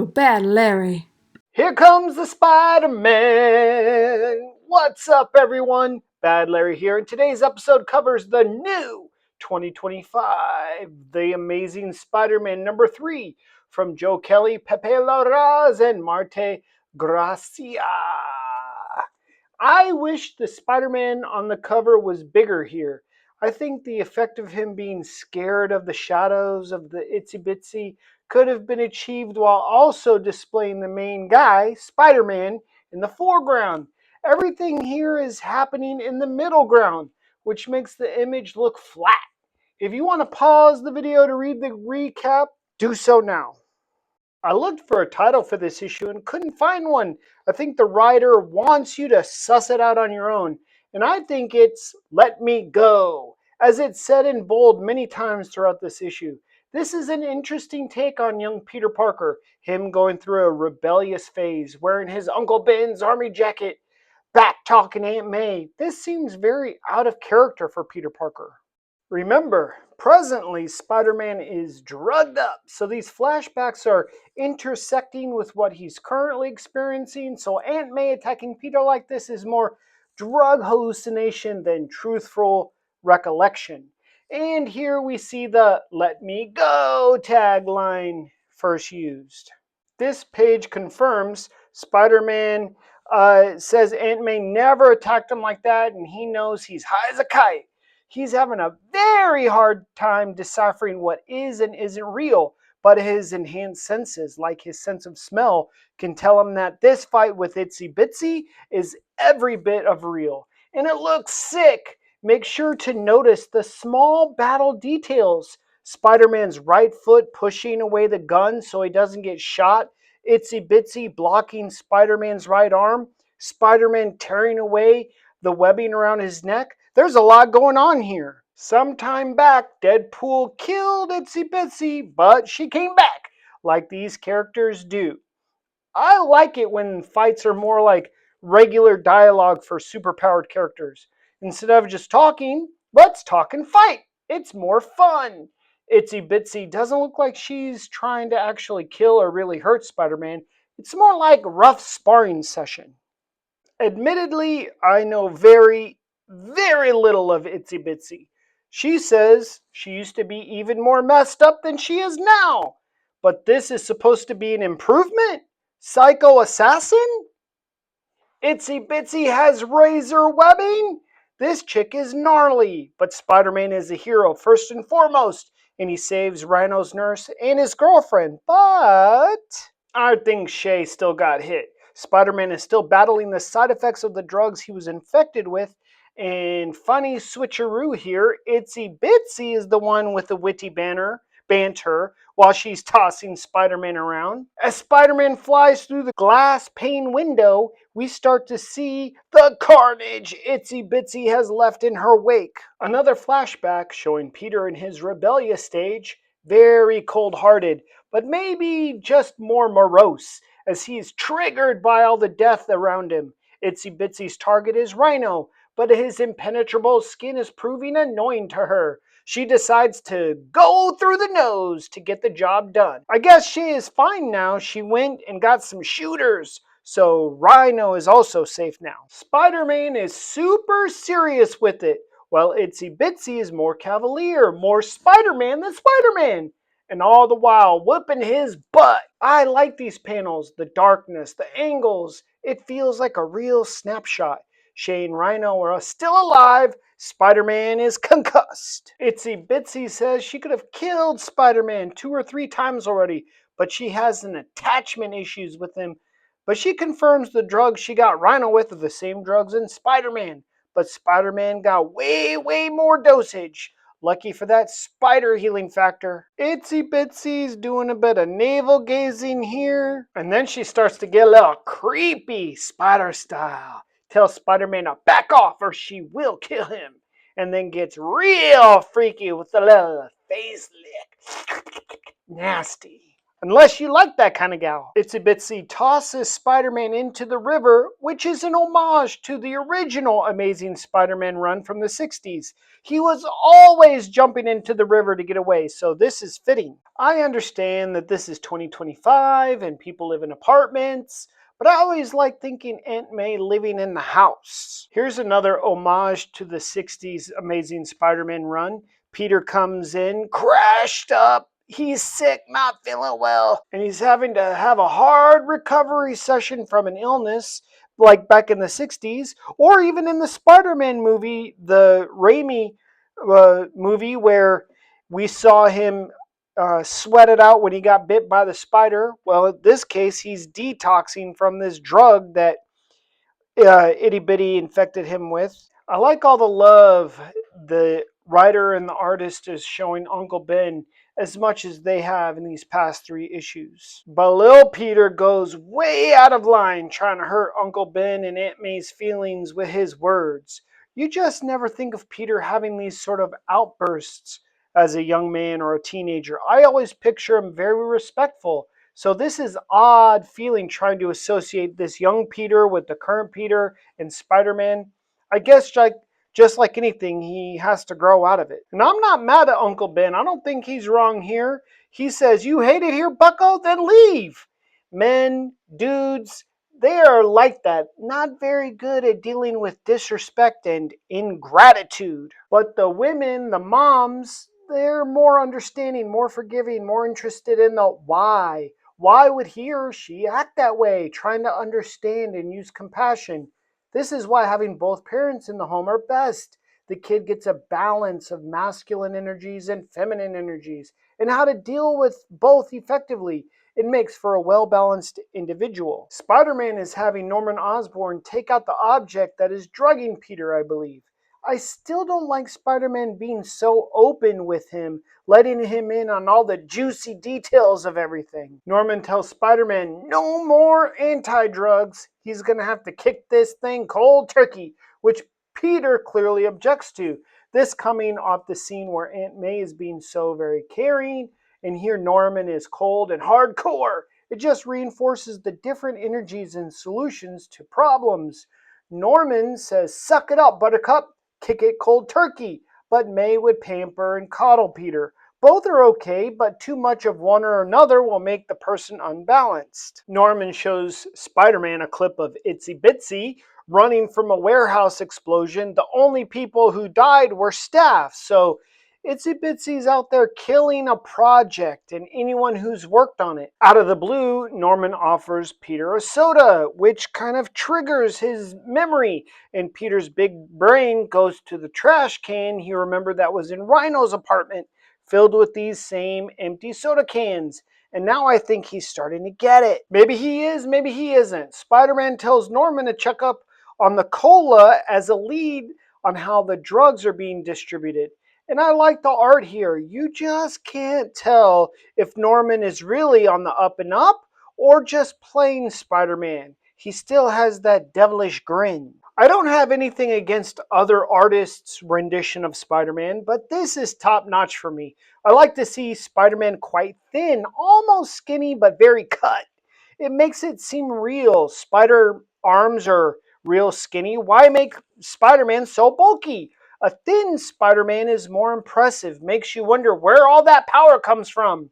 to Bad Larry. Here comes the Spider-Man! What's up, everyone? Bad Larry here, and today's episode covers the new 2025 The Amazing Spider-Man number 3 from Joe Kelly, Pepe Larraz, and Marte Gracia. I wish the Spider-Man on the cover was bigger here. I think the effect of him being scared of the shadows of the Itsy Bitsy could have been achieved while also displaying the main guy, Spider-Man, in the foreground. Everything here is happening in the middle ground, which makes the image look flat. If you want to pause the video to read the recap, do so now. I looked for a title for this issue and couldn't find one. I think the writer wants you to suss it out on your own, and I think it's Let Me Go, as it's said in bold many times throughout this issue. This is an interesting take on young Peter Parker, him going through a rebellious phase, wearing his Uncle Ben's army jacket, back-talking Aunt May. This seems very out of character for Peter Parker. Remember, presently Spider-Man is drugged up, so these flashbacks are intersecting with what he's currently experiencing, so Aunt May attacking Peter like this is more drug hallucination than truthful recollection. And here we see the "Let me go" tagline first used. This page confirms Spider-Man says Aunt May never attacked him like that, and he knows he's high as a kite. He's having a very hard time deciphering what is and isn't real, but his enhanced senses, like his sense of smell, can tell him that this fight with Itsy Bitsy is every bit of real. And it looks sick. Make sure to notice the small battle details. Spider-Man's right foot pushing away the gun so he doesn't get shot. Itsy Bitsy blocking Spider-Man's right arm. Spider-Man tearing away the webbing around his neck. There's a lot going on here. Sometime back, Deadpool killed Itsy Bitsy, but she came back, like these characters do. I like it when fights are more like regular dialogue for superpowered characters. Instead of just talking, let's talk and fight. It's more fun. Itsy Bitsy doesn't look like she's trying to actually kill or really hurt Spider-Man. It's more like a rough sparring session. Admittedly, I know very little of Itsy Bitsy. She says she used to be even more messed up than she is now. But this is supposed to be an improvement? Psycho assassin? Itsy Bitsy has razor webbing? This chick is gnarly, but Spider-Man is a hero first and foremost, and he saves Rhino's nurse and his girlfriend. But I think Shay still got hit. Spider-Man is still battling the side effects of the drugs he was infected with. And funny switcheroo here, Itsy Bitsy is the one with the witty banter while she's tossing Spider-Man around. As Spider-Man flies through the glass pane window, we start to see the carnage Itsy Bitsy has left in her wake. Another flashback showing Peter in his rebellious stage, very cold-hearted, but maybe just more morose, as he's triggered by all the death around him. Itsy Bitsy's target is Rhino, but his impenetrable skin is proving annoying to her. She decides to go through the nose to get the job done. I guess she is fine now. She went and got some shooters, so Rhino is also safe now. Spider-Man is super serious with it, while Itsy Bitsy is more cavalier, more Spider-Man than Spider-Man, and all the while whooping his butt. I like these panels, the darkness, the angles. It feels like a real snapshot. Shay and Rhino are still alive. Spider-Man is concussed. Itsy Bitsy says she could have killed Spider-Man 2 or 3 times already, but she has an attachment issues with him. But she confirms the drugs she got Rhino with are the same drugs in Spider-Man. But Spider-Man got way more dosage. Lucky for that spider healing factor. Itsy Bitsy's doing a bit of navel gazing here. And then she starts to get a little creepy, spider style. Tells Spider-Man to back off or she will kill him. And then gets real freaky with a little face lick. Nasty. Unless you like that kind of gal. Itsy Bitsy tosses Spider-Man into the river, which is an homage to the original Amazing Spider-Man run from the 60s. He was always jumping into the river to get away, so this is fitting. I understand that this is 2025 and people live in apartments, but I always like thinking Aunt May living in the house. Here's another homage to the 60s Amazing Spider-Man run. Peter comes in, crashed up. He's sick, not feeling well, and he's having to have a hard recovery session from an illness like back in the 60s, or even in the Spider-Man movie, the Raimi movie, where we saw him sweat it out when he got bit by the spider. Well, in this case, he's detoxing from this drug that Itty Bitty infected him with. I like all the love the writer and the artist is showing Uncle Ben as much as they have in these past 3 issues. But Lil Peter goes way out of line trying to hurt Uncle Ben and Aunt May's feelings with his words. You just never think of Peter having these sort of outbursts as a young man or a teenager. I always picture him very respectful. So this is odd feeling trying to associate this young Peter with the current Peter and Spider-Man. I guess just like anything, he has to grow out of it. And I'm not mad at Uncle Ben. I don't think he's wrong here. He says, "You hate it here, bucko? Then leave." Men, dudes, they are like that. Not very good at dealing with disrespect and ingratitude. But the women, the moms, they're more understanding, more forgiving, more interested in the why. Why would he or she act that way? Trying to understand and use compassion. This is why having both parents in the home are best. The kid gets a balance of masculine energies and feminine energies, and how to deal with both effectively. It makes for a well balanced individual. Spider Man is having Norman Osborn take out the object that is drugging Peter, I believe. I still don't like Spider Man being so open with him, letting him in on all the juicy details of everything. Norman tells Spider Man no more anti drugs. He's going to have to kick this thing cold turkey, which Peter clearly objects to. This coming off the scene where Aunt May is being so very caring, and here Norman is cold and hardcore. It just reinforces the different energies and solutions to problems. Norman says, "Suck it up, Buttercup, kick it cold turkey," but May would pamper and coddle Peter. Both are okay, but too much of one or another will make the person unbalanced. Norman shows Spider-Man a clip of Itsy Bitsy running from a warehouse explosion. The only people who died were staff, so Itsy Bitsy's out there killing a project and anyone who's worked on it. Out of the blue, Norman offers Peter a soda, which kind of triggers his memory, and Peter's big brain goes to the trash can he remembered that was in Rhino's apartment, filled with these same empty soda cans. And now I think he's starting to get it. Maybe he is, maybe he isn't. Spider-Man tells Norman to check up on the cola as a lead on how the drugs are being distributed. And I like the art here. You just can't tell if Norman is really on the up and up or just playing Spider-Man. He still has that devilish grin. I don't have anything against other artists' rendition of Spider-Man, but this is top notch for me. I like to see Spider-Man quite thin, almost skinny, but very cut. It makes it seem real. Spider arms are real skinny. Why make Spider-Man so bulky? A thin Spider-Man is more impressive, makes you wonder where all that power comes from.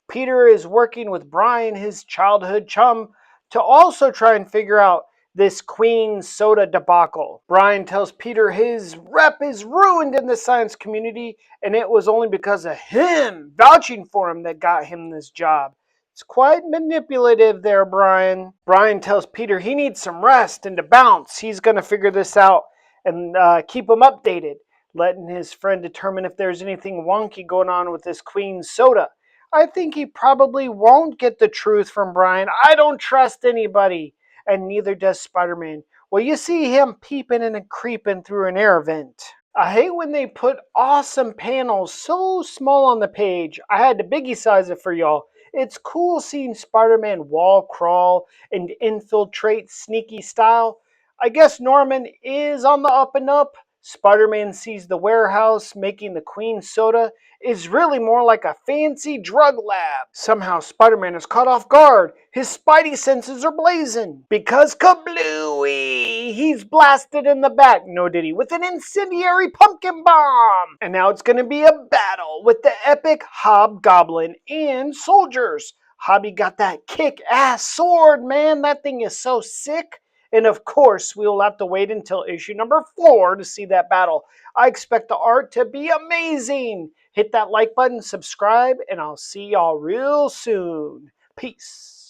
Peter is working with Brian, his childhood chum, to also try and figure out this Queen soda debacle. Brian tells Peter his rep is ruined in the science community, and it was only because of him vouching for him that got him this job. It's quite manipulative there, Brian. Brian tells Peter he needs some rest and to bounce. He's going to figure this out and keep him updated, letting his friend determine if there's anything wonky going on with this Queen soda. I think he probably won't get the truth from Brian. I don't trust anybody, and neither does Spider-Man. Well, you see him peeping and creeping through an air vent. I hate when they put awesome panels so small on the page. I had to biggie size it for y'all. It's cool seeing Spider-Man wall crawl and infiltrate sneaky style. I guess Norman is on the up and up. Spider-Man sees the warehouse making the Queen soda is really more like a fancy drug lab. Somehow Spider-Man is caught off guard. His spidey senses are blazing. Because kablooey! He's blasted in the back, no diddy, with an incendiary pumpkin bomb! And now it's gonna be a battle with the epic Hobgoblin and soldiers. Hobby got that kick-ass sword, man. That thing is so sick. And of course, we will have to wait until issue number 4 to see that battle. I expect the art to be amazing. Hit that like button, subscribe, and I'll see y'all real soon. Peace.